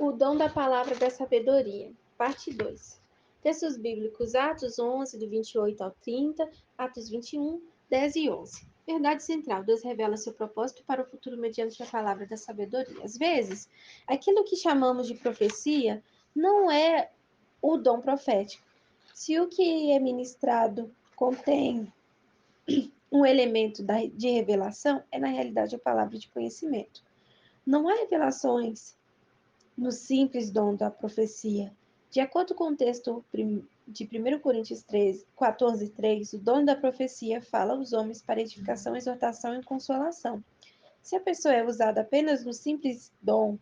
O dom da palavra da sabedoria, parte 2. Textos bíblicos, Atos 11, do 28 ao 30, Atos 21, 10 e 11. Verdade central, Deus revela seu propósito para o futuro mediante a palavra da sabedoria. Às vezes, aquilo que chamamos de profecia não é o dom profético. Se o que é ministrado contém um elemento de revelação, é na realidade a palavra de conhecimento. Não há revelações no simples dom da profecia. De acordo com o texto de 1 Coríntios 14, 3, o dom da profecia fala aos homens para edificação, exortação e consolação. Se a pessoa é usada apenas no simples dom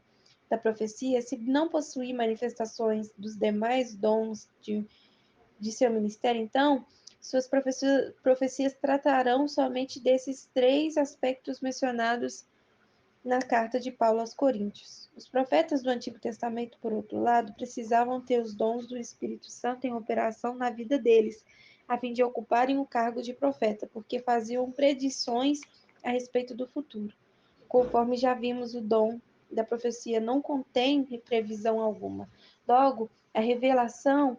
da profecia, se não possuir manifestações dos demais dons de seu ministério, então, suas profecias tratarão somente desses três aspectos mencionados na carta de Paulo aos Coríntios. Os profetas do Antigo Testamento, por outro lado, precisavam ter os dons do Espírito Santo em operação na vida deles, a fim de ocuparem o cargo de profeta, porque faziam predições a respeito do futuro. Conforme já vimos, o dom da profecia não contém previsão alguma. Logo, a revelação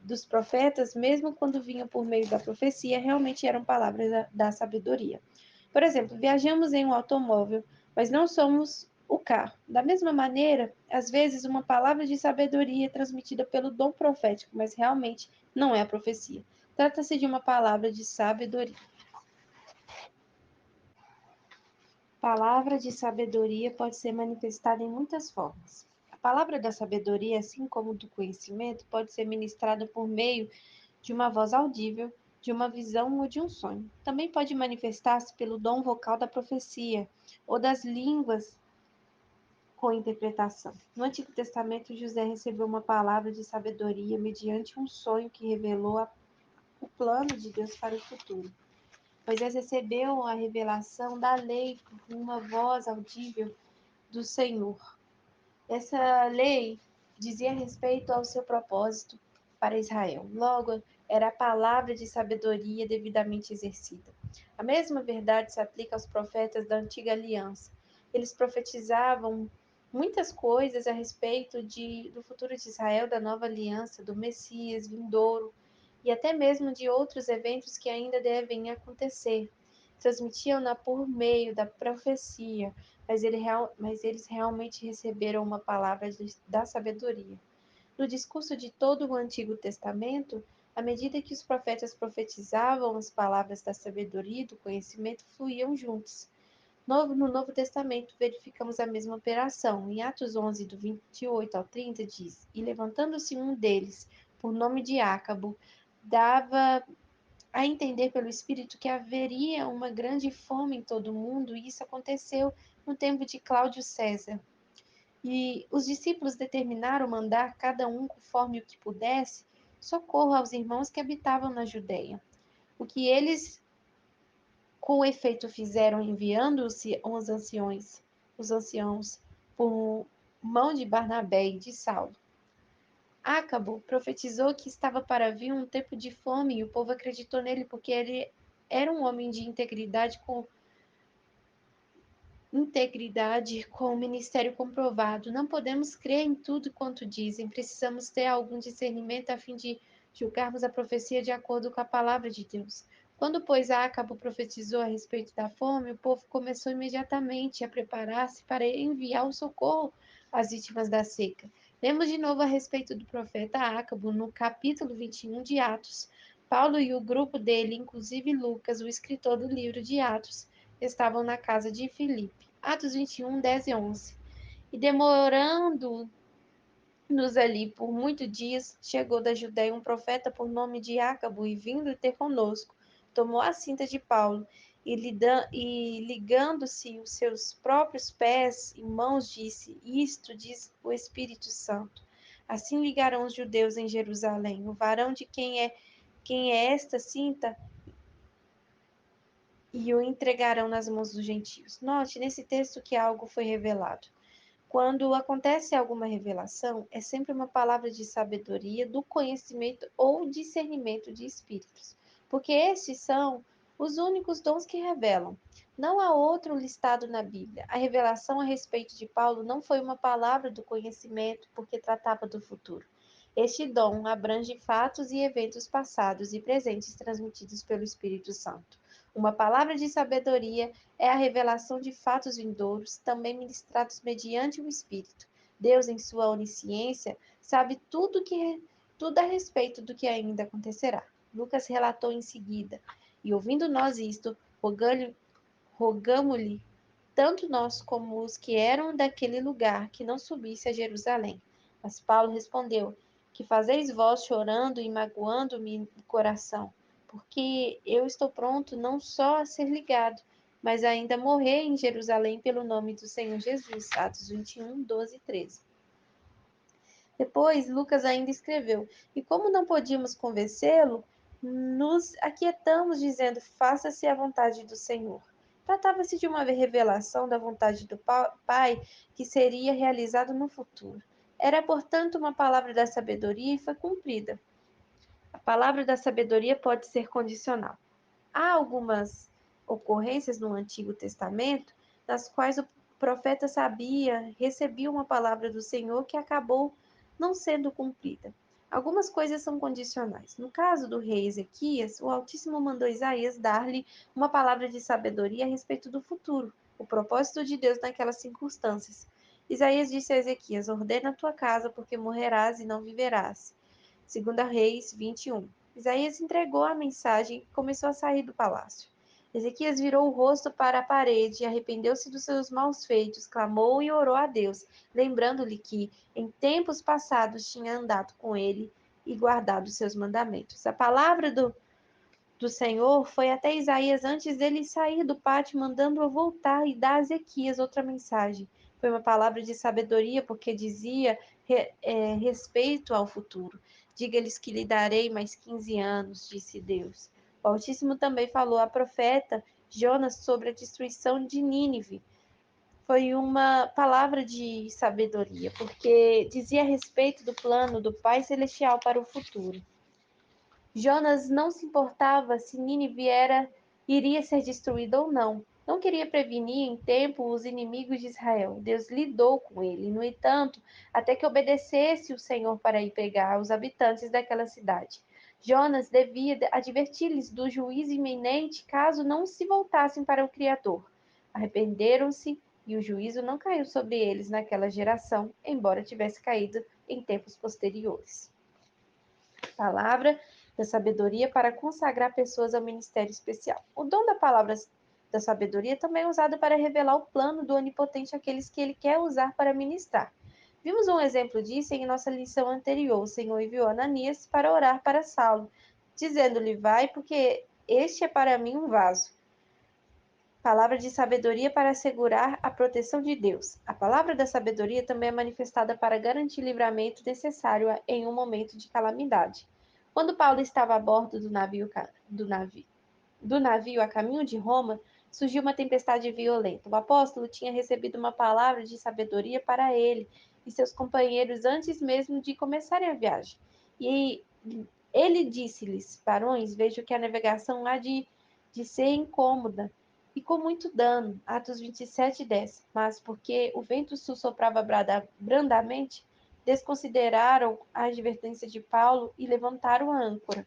dos profetas, mesmo quando vinham por meio da profecia, realmente eram palavras da sabedoria. Por exemplo, viajamos em um automóvel, mas não somos o carro. Da mesma maneira, às vezes uma palavra de sabedoria é transmitida pelo dom profético, mas realmente não é a profecia. Trata-se de uma palavra de sabedoria. Palavra de sabedoria pode ser manifestada em muitas formas. A palavra da sabedoria, assim como do conhecimento, pode ser ministrada por meio de uma voz audível, de uma visão ou de um sonho. Também pode manifestar-se pelo dom vocal da profecia ou das línguas com interpretação. No Antigo Testamento, José recebeu uma palavra de sabedoria mediante um sonho que revelou o plano de Deus para o futuro. Moisés recebeu a revelação da lei por uma voz audível do Senhor. Essa lei dizia respeito ao seu propósito para Israel. Logo, era a palavra de sabedoria devidamente exercida. A mesma verdade se aplica aos profetas da antiga aliança. Eles profetizavam muitas coisas a respeito do futuro de Israel, da nova aliança, do Messias vindouro e até mesmo de outros eventos que ainda devem acontecer. Transmitiam-na por meio da profecia, mas eles realmente receberam uma palavra da sabedoria. No discurso de todo o Antigo Testamento, à medida que os profetas profetizavam, as palavras da sabedoria e do conhecimento fluíam juntos. No Novo Testamento, verificamos a mesma operação. Em Atos 11, do 28 ao 30, diz: E levantando-se um deles, por nome de Ácabo, dava a entender pelo Espírito que haveria uma grande fome em todo o mundo, e isso aconteceu no tempo de Cláudio César. E os discípulos determinaram mandar, cada um conforme o que pudesse, socorro aos irmãos que habitavam na Judéia. O que eles, com efeito, fizeram enviando-se os anciãos, por mão de Barnabé e de Saulo. Ácabo profetizou que estava para vir um tempo de fome e o povo acreditou nele porque ele era um homem de integridade com o ministério comprovado. Não podemos crer em tudo quanto dizem, precisamos ter algum discernimento a fim de julgarmos a profecia de acordo com a palavra de Deus. Quando, pois, Ácabo profetizou a respeito da fome, o povo começou imediatamente a preparar-se para enviar o socorro às vítimas da seca. Lemos de novo a respeito do profeta Ácabo no capítulo 21 de Atos. Paulo e o grupo dele, inclusive Lucas, o escritor do livro de Atos, estavam na casa de Filipe. Atos 21, 10 e 11. E demorando-nos ali por muitos dias, chegou da Judéia um profeta por nome de Ácabo, e vindo ter conosco, tomou a cinta de Paulo, e ligando-se os seus próprios pés e mãos, disse: Isto diz o Espírito Santo. Assim ligarão os judeus em Jerusalém. O varão de quem é esta cinta, e o entregarão nas mãos dos gentios. Note nesse texto que algo foi revelado. Quando acontece alguma revelação, é sempre uma palavra de sabedoria, do conhecimento ou discernimento de espíritos, porque estes são os únicos dons que revelam. Não há outro listado na Bíblia. A revelação a respeito de Paulo não foi uma palavra do conhecimento, porque tratava do futuro. Este dom abrange fatos e eventos passados e presentes transmitidos pelo Espírito Santo. Uma palavra de sabedoria é a revelação de fatos vindouros, também ministrados mediante o Espírito. Deus, em sua onisciência, sabe tudo a respeito do que ainda acontecerá. Lucas relatou em seguida: E ouvindo nós isto, rogamo-lhe, tanto nós como os que eram daquele lugar, que não subisse a Jerusalém. Mas Paulo respondeu: Que fazeis vós chorando e magoando-me o coração? Porque eu estou pronto não só a ser ligado, mas ainda a morrer em Jerusalém pelo nome do Senhor Jesus. Atos 21, 12 e 13. Depois, Lucas ainda escreveu: E como não podíamos convencê-lo, nos aquietamos, dizendo: Faça-se a vontade do Senhor. Tratava-se de uma revelação da vontade do Pai que seria realizada no futuro. Era, portanto, uma palavra da sabedoria e foi cumprida. A palavra da sabedoria pode ser condicional. Há algumas ocorrências no Antigo Testamento nas quais o profeta recebia uma palavra do Senhor que acabou não sendo cumprida. Algumas coisas são condicionais. No caso do rei Ezequias, o Altíssimo mandou Isaías dar-lhe uma palavra de sabedoria a respeito do futuro, o propósito de Deus naquelas circunstâncias. Isaías disse a Ezequias: Ordena a tua casa, porque morrerás e não viverás. 2 Reis 21. Isaías entregou a mensagem e começou a sair do palácio. Ezequias virou o rosto para a parede, arrependeu-se dos seus maus feitos, clamou e orou a Deus, lembrando-lhe que, em tempos passados, tinha andado com ele e guardado seus mandamentos. A palavra do Senhor foi até Isaías antes dele sair do pátio, mandando-o voltar e dar a Ezequias outra mensagem. Foi uma palavra de sabedoria, porque dizia respeito ao futuro. Diga-lhes que lhe darei mais 15 anos, disse Deus. O Altíssimo também falou à profeta Jonas sobre a destruição de Nínive. Foi uma palavra de sabedoria, porque dizia a respeito do plano do Pai Celestial para o futuro. Jonas não se importava se Nínive iria ser destruída ou não. Não queria prevenir em tempo os inimigos de Israel. Deus lidou com ele, no entanto, até que obedecesse o Senhor para ir pegar os habitantes daquela cidade. Jonas devia advertir-lhes do juízo iminente caso não se voltassem para o Criador. Arrependeram-se e o juízo não caiu sobre eles naquela geração, embora tivesse caído em tempos posteriores. Palavra da sabedoria para consagrar pessoas ao ministério especial. O dom da palavra da sabedoria também é usado para revelar o plano do Onipotente àqueles que ele quer usar para ministrar. Vimos um exemplo disso em nossa lição anterior. O Senhor enviou Ananias para orar para Saulo, dizendo-lhe: Vai, porque este é para mim um vaso. Palavra de sabedoria para assegurar a proteção de Deus. A palavra da sabedoria também é manifestada para garantir livramento necessário em um momento de calamidade. Quando Paulo estava a bordo do navio a caminho de Roma, surgiu uma tempestade violenta. O apóstolo tinha recebido uma palavra de sabedoria para ele e seus companheiros antes mesmo de começarem a viagem. E ele disse-lhes: Varões, vejo que a navegação há de ser incômoda e com muito dano. Atos 27, 10. Mas porque o vento sul soprava brandamente, desconsideraram a advertência de Paulo e levantaram a âncora.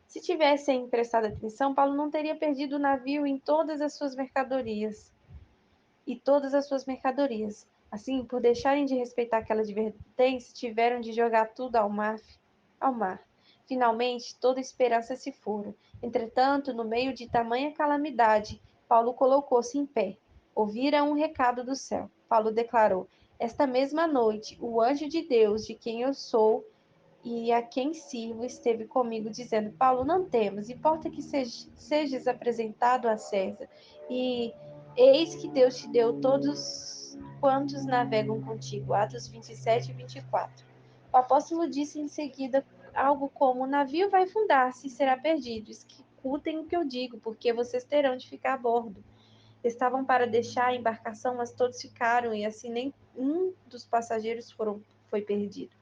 Se tivessem prestado atenção, Paulo não teria perdido o navio em todas as suas mercadorias. Assim, por deixarem de respeitar aquela advertência, tiveram de jogar tudo ao mar. Finalmente, toda esperança se fora. Entretanto, no meio de tamanha calamidade, Paulo colocou-se em pé. Ouvira um recado do céu. Paulo declarou: Esta mesma noite, o anjo de Deus, de quem eu sou e a quem sirvo, esteve comigo, dizendo: Paulo, não temas, importa que sejas apresentado a César. E eis que Deus te deu todos quantos navegam contigo. Atos 27 e 24. O apóstolo disse em seguida algo como: O navio vai fundar-se e será perdido. Escutem o que eu digo, porque vocês terão de ficar a bordo. Estavam para deixar a embarcação, mas todos ficaram, e assim nem um dos passageiros foi perdido.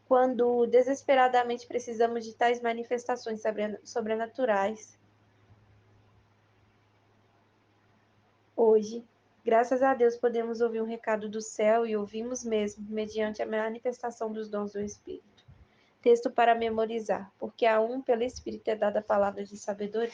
Quando desesperadamente precisamos de tais manifestações sobrenaturais, Hoje, graças a Deus, podemos ouvir um recado do céu e ouvimos mesmo, mediante a manifestação dos dons do Espírito. Texto para memorizar, porque a um pelo Espírito é dada a palavra de sabedoria.